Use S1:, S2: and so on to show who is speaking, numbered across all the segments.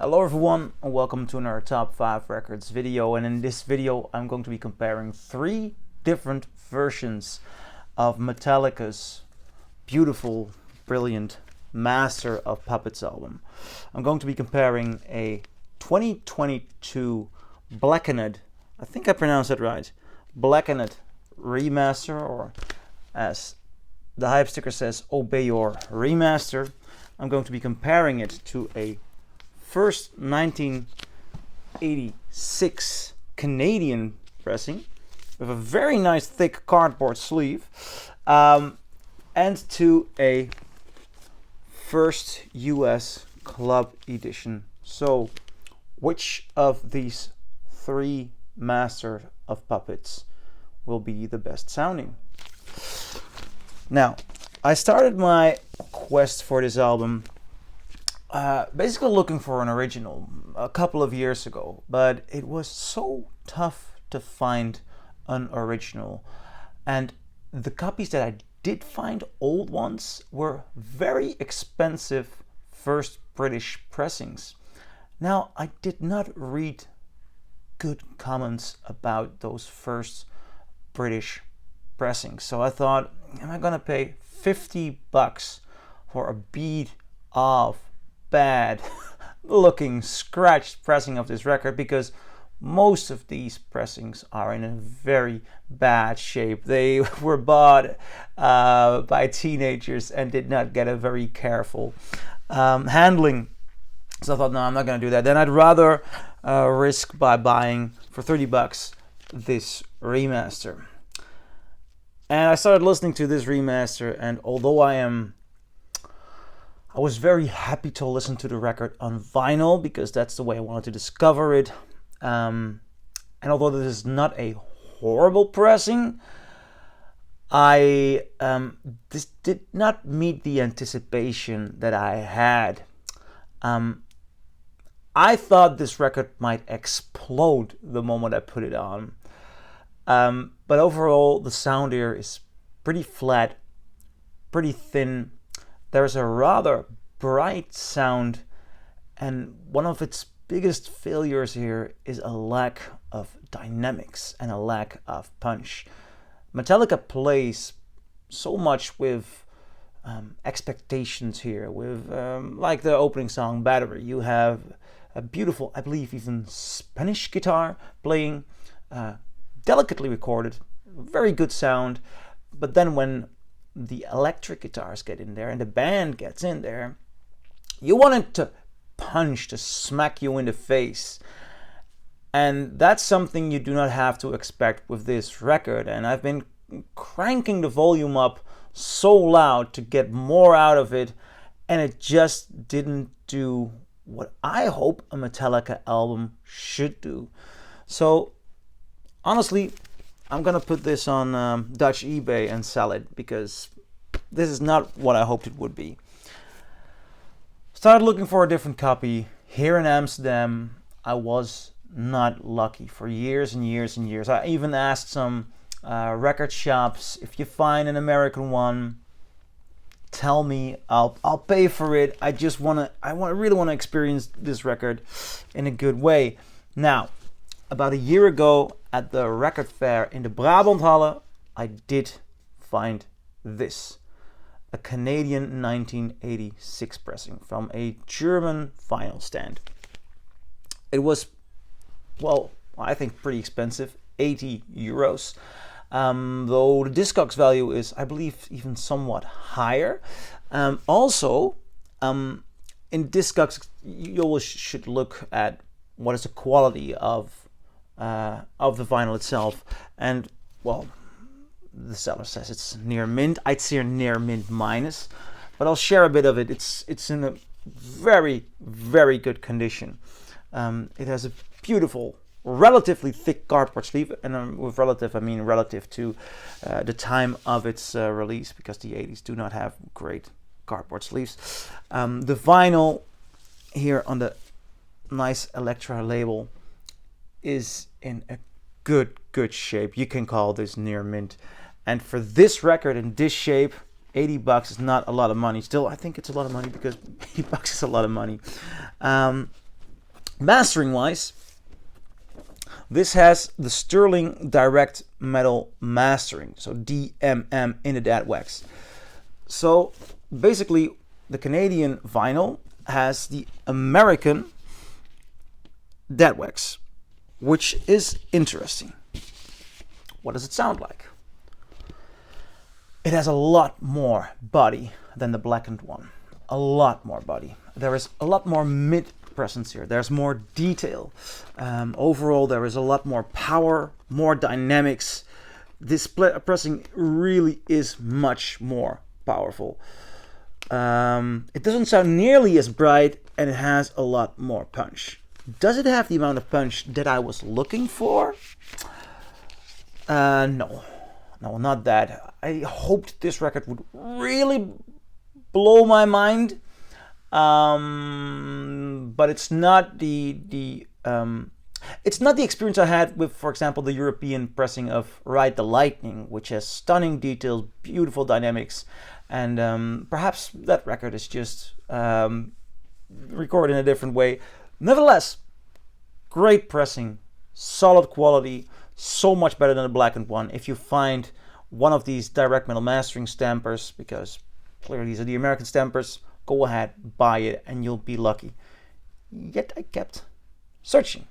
S1: Hello everyone and welcome to another top 5 records video, and in this video I'm going to be comparing 3 different versions of Metallica's beautiful, brilliant Master of Puppets album. I'm going to be comparing a 2022 Blackened, I think I pronounced that right, Blackened Remaster, or as the hype sticker says, Obey Your Remaster. I'm going to be comparing it to a first 1986 Canadian pressing with a very nice thick cardboard sleeve, and to a first US Club Edition. So which of these 3 Master of Puppets will be the best sounding? Now, I started my quest for this album basically looking for an original a couple of years ago, but it was so tough to find an original, and the copies that I did find, old ones, were very expensive first British pressings. Now, I did not read good comments about those first British pressings, so I thought, am I gonna pay $50 for a beat of bad looking scratched pressing of this record? Because most of these pressings are in a very bad shape. They were bought by teenagers and did not get a very careful handling. So I thought, no, I'm not going to do that. Then I'd rather risk by buying for $30 this remaster. And I started listening to this remaster, and although I was very happy to listen to the record on vinyl because that's the way I wanted to discover it. And although this is not a horrible pressing, this did not meet the anticipation that I had. I thought this record might explode the moment I put it on. But overall, the sound here is pretty flat, pretty thin. There's a rather bright sound, and one of its biggest failures here is a lack of dynamics and a lack of punch. Metallica plays so much with expectations here, with like the opening song Battery. You have a beautiful, I believe even Spanish guitar playing, delicately recorded, very good sound, but then when the electric guitars get in there and the band gets in there, you want it to punch, to smack you in the face. And that's something you do not have to expect with this record. And I've been cranking the volume up so loud to get more out of it, and it just didn't do what I hope a Metallica album should do. So honestly, I'm gonna put this on Dutch eBay and sell it, because this is not what I hoped it would be. Started looking for a different copy here in Amsterdam. I was not lucky for years and years and years. I even asked some record shops, if you find an American one, tell me, I'll pay for it. I really want to experience this record in a good way. Now, about a year ago at the record fair in the Brabanthalle, I did find this. A Canadian 1986 pressing from a German vinyl stand. It was, well, I think pretty expensive, 80 euros. Though the Discogs value is, I believe, even somewhat higher. Also, in Discogs, you always should look at what is the quality of the vinyl itself, and well, the seller says it's near mint. I'd say near mint minus, but I'll share a bit of it. It's in a very, very good condition. It has a beautiful, relatively thick cardboard sleeve, and with relative I mean relative to the time of its release, because the 80s do not have great cardboard sleeves. The vinyl here on the nice Elektra label is in a good shape. You can call this near mint, and for this record in this shape, $80 is not a lot of money. Still, I think it's a lot of money, because $80 is a lot of money. Mastering wise, this has the Sterling Direct Metal Mastering, so DMM in the dead wax. So basically the Canadian vinyl has the American dead wax, which is interesting. What does it sound like? It has a lot more body than the Blackened one. A lot more body. There is a lot more mid presence here. There's more detail. Overall, there is a lot more power, more dynamics. This pressing really is much more powerful. It doesn't sound nearly as bright, and it has a lot more punch. Does it have the amount of punch that I was looking for? No, not that. I hoped this record would really blow my mind, but it's not the experience I had with, for example, the European pressing of Ride the Lightning, which has stunning details, beautiful dynamics, and perhaps that record is just recorded in a different way. Nevertheless, great pressing, solid quality, so much better than the Blackened one. If you find one of these direct metal mastering stampers, because clearly these are the American stampers, go ahead, buy it, and you'll be lucky. Yet I kept searching.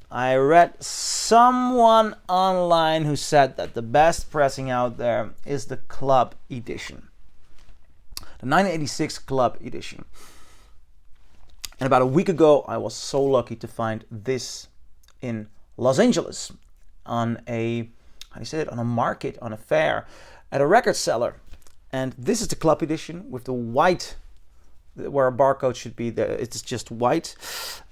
S1: I read someone online who said that the best pressing out there is the Club Edition, the 1986 Club Edition. And about a week ago, I was so lucky to find this in Los Angeles on a, how do you say it, on a market, on a fair, at a record seller. And this is the Club Edition with the white, where a barcode should be there. It's just white.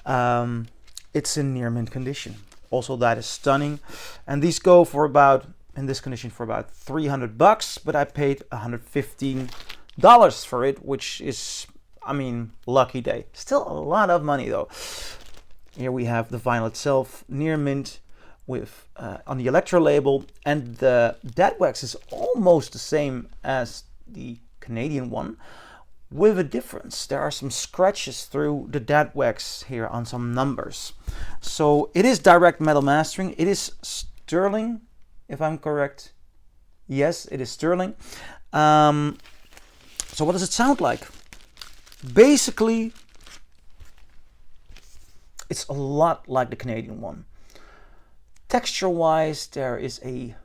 S1: It's in near mint condition. Also, that is stunning. And these go for about, in this condition, for about $300, but I paid $115 for it, which is, I mean, lucky day. Still a lot of money though. Here we have the vinyl itself, near mint, with on the Electro label, and the dead wax is almost the same as the Canadian one, with a difference. There are some scratches through the dead wax here on some numbers. So it is direct metal mastering. It is Sterling, if I'm correct. Yes, it is Sterling. So what does it sound like? Basically, it's a lot like the Canadian one. Texture-wise, there is a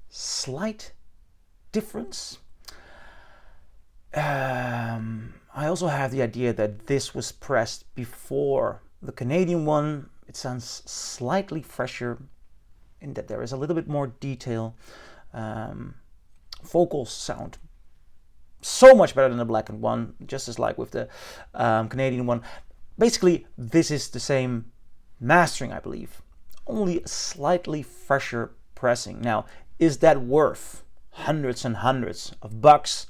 S1: slight difference. I also have the idea that this was pressed before the Canadian one. It sounds slightly fresher in that there is a little bit more detail. Vocals sound so much better than the Blackened one, just as like with the Canadian one. Basically, this is the same mastering, I believe, only a slightly fresher pressing. Now, is that worth hundreds and hundreds of bucks?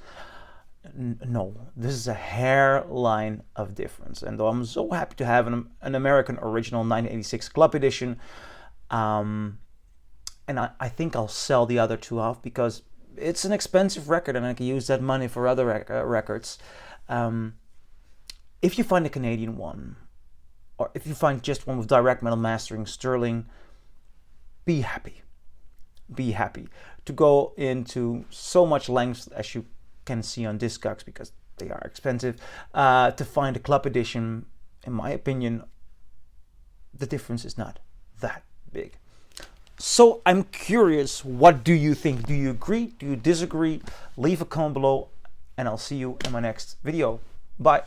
S1: No, this is a hairline of difference. And though I'm so happy to have an American original 1986 Club Edition, and I think I'll sell the other two off because it's an expensive record and I can use that money for other records. If you find a Canadian one, or if you find just one with direct metal mastering Sterling, be happy. Be happy to go into so much length as you can see on Discogs, because they are expensive, to find a Club Edition. In my opinion, the difference is not that big. So I'm curious, what do you think? Do you agree? Do you disagree? Leave a comment below, and I'll see you in my next video. Bye.